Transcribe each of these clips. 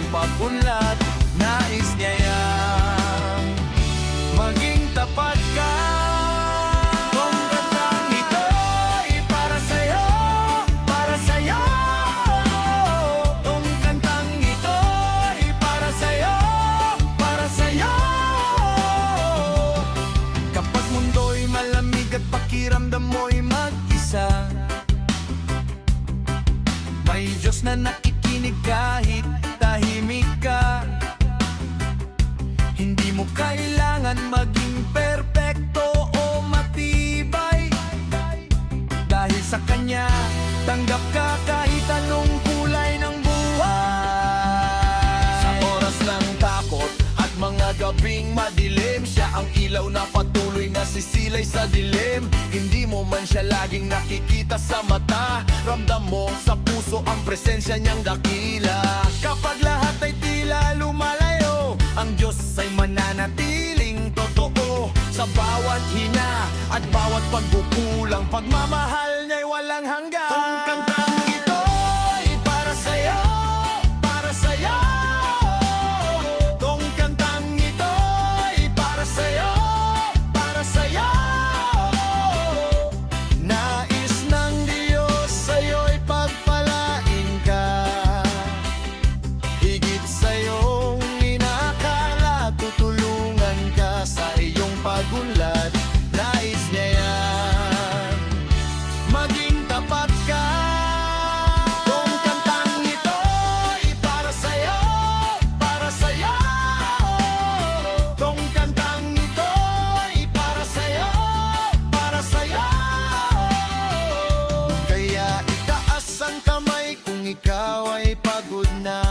iyong pag-unlad. Nais niya yan, maging tapat ka. Kung kantang ito ay para sa'yo, para sa'yo. Kung kantang ito ay para sa'yo, para sa'yo. Kapag mundo'y malamig at pakiramdam mo'y mag-isa, may Diyos na nakikinig kahit tahimik ka. Hindi mo kailangan maging perpekto o matibay. Dahil sa Kanya, tanggap ka kahit anong kulay ng buhay. Sa oras ng takot at mga gabing madilim, Siya ang ilaw na patuloy na sisilay sa dilim. Hindi mo man Siya laging nakikita sa mata, ramdam mo sa puso ang presensya niyang dakila. Kapag lahat ay tila lumalayo, ang Diyos ay mananatiling totoo. Sa bawat hina at bawat pagkukulang, pagmamahal niya'y walang hanggan. Kung kantang ito ay para sa'yo, para sa'yo. Kung kantang ito ay para sa'yo, para sa'yo. Nais ng Diyos sa'yo'y pagpalain ka, higit sa'yong inakala. Tutulungan ka sa iyong pag-unlad. Nais niya yan, maging tapat ka. Kung kantang ito ay para sa'yo, para sa'yo. Kung kantang ito ay para sa'yo, para sa'yo. Kaya itaas ang kamay kung ikaw ay pagod na.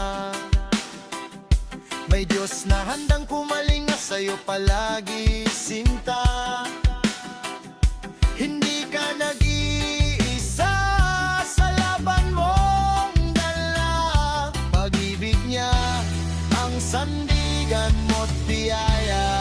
May Diyos na handang kumalinga sa'yo palagi, sinta. Hindi ka nag-iisa sa laban mong dala. Pag-ibig niya ang sandigan mo't biyaya.